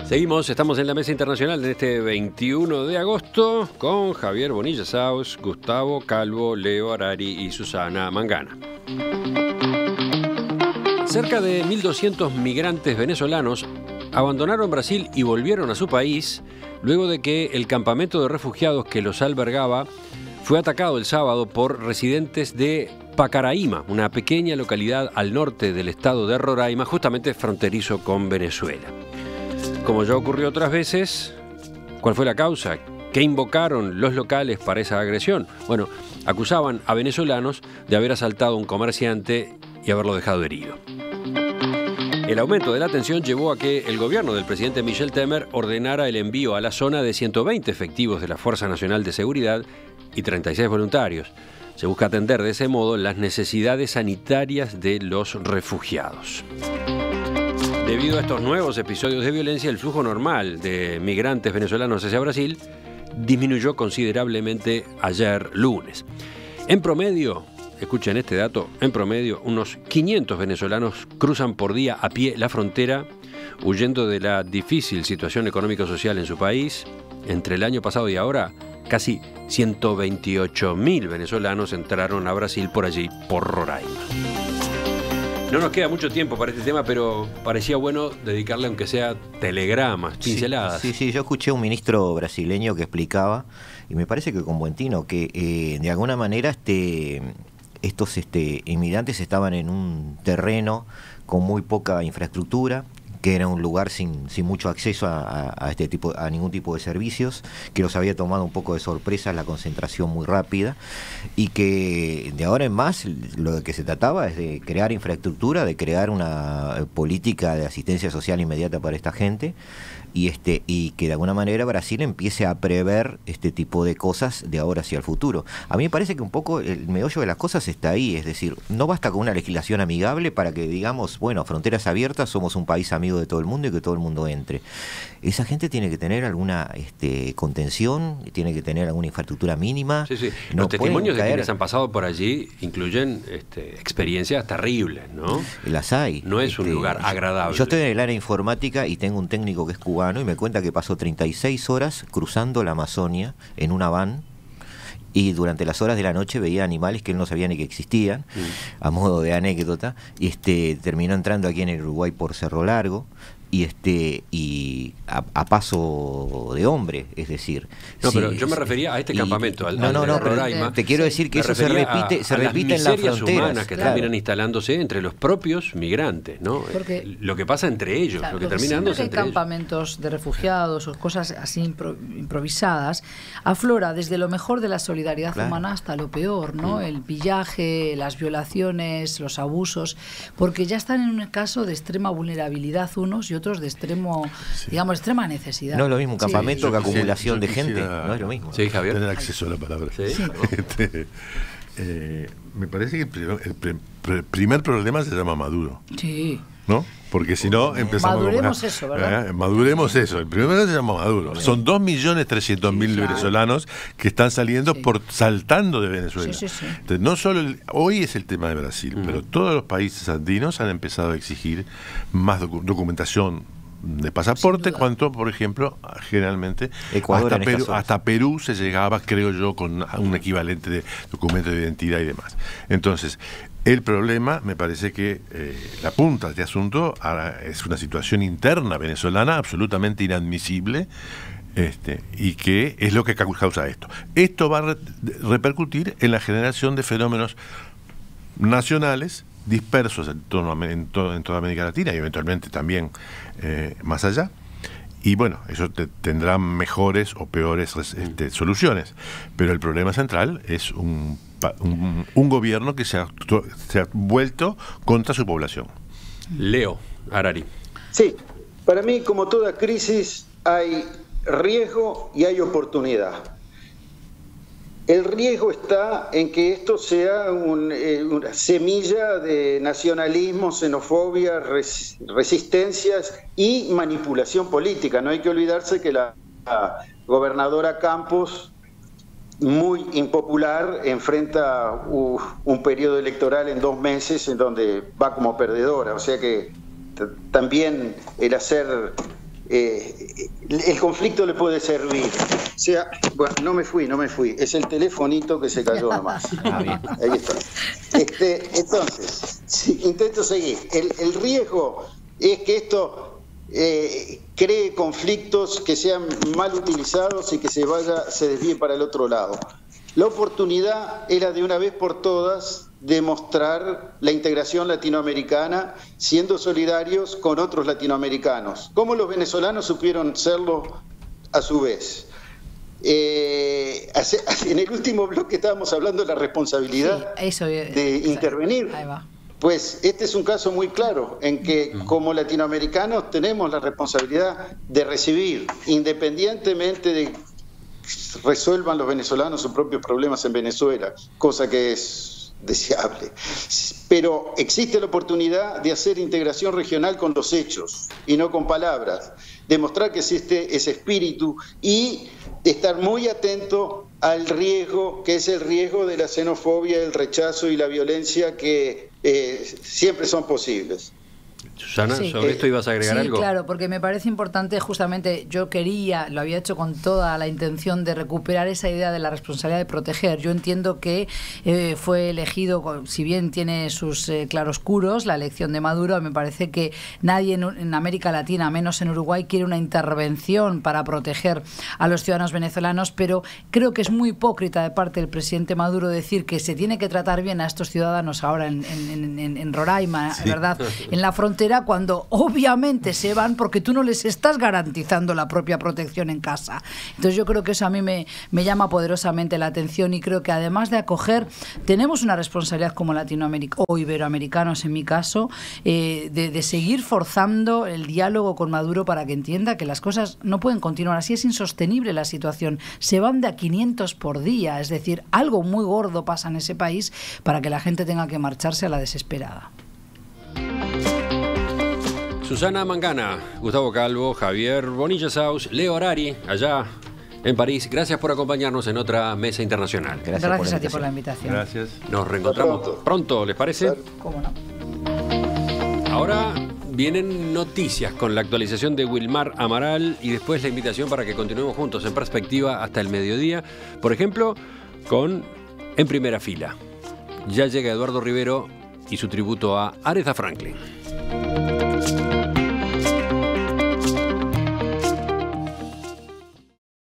Seguimos, estamos en la mesa internacional de este 21 de agosto con Javier Bonilla Sauz, Gustavo Calvo, Leo Harari y Susana Mangana. Cerca de 1.200 migrantes venezolanos abandonaron Brasil y volvieron a su país luego de que el campamento de refugiados que los albergaba fue atacado el sábado por residentes de Pacaraima, una pequeña localidad al norte del estado de Roraima, justamente fronterizo con Venezuela. Como ya ocurrió otras veces, ¿cuál fue la causa? ¿Qué invocaron los locales para esa agresión? Bueno, acusaban a venezolanos de haber asaltado a un comerciante y haberlo dejado herido. El aumento de la tensión llevó a que el gobierno del presidente Michel Temer ordenara el envío a la zona de 120 efectivos de la Fuerza Nacional de Seguridad y 36 voluntarios. Se busca atender de ese modo las necesidades sanitarias de los refugiados. Debido a estos nuevos episodios de violencia, el flujo normal de migrantes venezolanos hacia Brasil disminuyó considerablemente ayer lunes. En promedio, escuchen este dato, en promedio unos 500 venezolanos cruzan por día a pie la frontera huyendo de la difícil situación económico-social en su país. Entre el año pasado y ahora, casi 128.000 venezolanos entraron a Brasil por allí, por Roraima. No nos queda mucho tiempo para este tema, pero parecía bueno dedicarle, aunque sea telegramas, pinceladas. Sí, yo escuché a un ministro brasileño que explicaba, y me parece que con buen tino, que de alguna manera estos inmigrantes estaban en un terreno con muy poca infraestructura, que era un lugar sin mucho acceso a ningún tipo de servicios, que los había tomado un poco de sorpresa la concentración muy rápida, y que de ahora en más lo de que se trataba es de crear infraestructura, de crear una política de asistencia social inmediata para esta gente, y que de alguna manera Brasil empiece a prever este tipo de cosas de ahora hacia el futuro. A mí me parece que un poco el meollo de las cosas está ahí, es decir, no basta con una legislación amigable para que digamos, bueno, fronteras abiertas, somos un país amigo de todo el mundo y que todo el mundo entre. Esa gente tiene que tener alguna contención, tiene que tener alguna infraestructura mínima. Sí. Los testimonios de quienes han pasado por allí incluyen experiencias terribles, ¿no? Las hay. No es un lugar agradable. Yo estoy en el área informática y tengo un técnico que es cubano y me cuenta que pasó 36 horas cruzando la Amazonia en una van, y durante las horas de la noche veía animales que él no sabía ni que existían, a modo de anécdota, y terminó entrando aquí en el Uruguay por Cerro Largo, y a paso de hombre, es decir. No, pero yo me refería a este campamento, al Roraima. Te quiero decir que eso se repite en las fronteras humanas que terminan instalándose entre los propios migrantes, ¿no? Porque lo que pasa entre ellos, lo que termina dándose entre ellos. Campamentos de refugiados o cosas así improvisadas, aflora desde lo mejor de la solidaridad humana hasta lo peor, ¿no? El pillaje, las violaciones, los abusos, porque ya están en un caso de extrema vulnerabilidad unos y otros de extrema necesidad. No es lo mismo un campamento que acumulación de gente, no es lo mismo. Sí, Javier. Tener acceso a la palabra. ¿Sí? Me parece que el primer problema se llama Maduro. Sí. ¿No? Porque si no empezamos maduremos eso, ¿verdad? Maduremos eso. El primero se llama Maduro. Son 2.300.000 venezolanos que están saliendo saltando de Venezuela. Sí. Entonces, no solo hoy es el tema de Brasil, pero todos los países andinos han empezado a exigir más documentación de pasaporte, cuanto, por ejemplo, generalmente Ecuador hasta Perú se llegaba, creo yo, con un equivalente de documento de identidad y demás. Entonces, el problema, me parece que la punta de este asunto es una situación interna venezolana absolutamente inadmisible, y que es lo que causa esto. Esto va a repercutir en la generación de fenómenos nacionales dispersos en toda América Latina y eventualmente también más allá. Y bueno, eso tendrá mejores o peores soluciones. Pero el problema central es un gobierno que se ha vuelto contra su población. Leo Harari. Sí, para mí, como toda crisis, hay riesgo y hay oportunidad. El riesgo está en que esto sea una semilla de nacionalismo, xenofobia, resistencias y manipulación política. No hay que olvidarse que la gobernadora Campos, muy impopular, enfrenta un periodo electoral en 2 meses en donde va como perdedora. O sea que también el hacer el conflicto le puede servir. O sea, bueno, no me fui, es el telefonito que se cayó nomás. Ahí está. Entonces, sí, intento seguir. El riesgo es que esto cree conflictos que sean mal utilizados y que se desvíe para el otro lado. La oportunidad era de una vez por todas demostrar la integración latinoamericana, siendo solidarios con otros latinoamericanos, como los venezolanos supieron serlo a su vez. En el último bloque estábamos hablando de la responsabilidad de intervenir. Ahí va. Pues este es un caso muy claro en que como latinoamericanos tenemos la responsabilidad de recibir, independientemente de que resuelvan los venezolanos sus propios problemas en Venezuela, cosa que es deseable. Pero existe la oportunidad de hacer integración regional con los hechos y no con palabras, demostrar que existe ese espíritu y estar muy atento al riesgo, que es el riesgo de la xenofobia, el rechazo y la violencia que siempre son posibles. Susana, Sí. sobre esto ibas a agregar Sí, algo. claro, porque me parece importante, justamente lo había hecho con toda la intención de recuperar esa idea de la responsabilidad de proteger. Yo entiendo que fue elegido, si bien tiene sus claroscuros, la elección de Maduro, me parece que nadie en América Latina, menos en Uruguay, quiere una intervención para proteger a los ciudadanos venezolanos, pero creo que es muy hipócrita de parte del presidente Maduro decir que se tiene que tratar bien a estos ciudadanos ahora en Roraima, Sí. ¿verdad?, en la frontera, cuando obviamente se van porque tú no les estás garantizando la propia protección en casa. Entonces yo creo que eso a mí me llama poderosamente la atención y creo que además de acoger, tenemos una responsabilidad como latinoamericanos o iberoamericanos en mi caso, de seguir forzando el diálogo con Maduro para que entienda que las cosas no pueden continuar así. Es insostenible la situación. Se van de a 500 por día, es decir, algo muy gordo pasa en ese país para que la gente tenga que marcharse a la desesperada. Susana Mangana, Gustavo Calvo, Javier Bonilla Saus, Leo Harari, allá en París. Gracias por acompañarnos en otra mesa internacional. Gracias a ti por la invitación. Gracias. Nos reencontramos pronto, ¿les parece? ¿Cómo no? Ahora vienen noticias con la actualización de Wilmar Amaral y después la invitación para que continuemos juntos en perspectiva hasta el mediodía. Por ejemplo, con En Primera Fila. Ya llega Eduardo Rivero y su tributo a Aretha Franklin.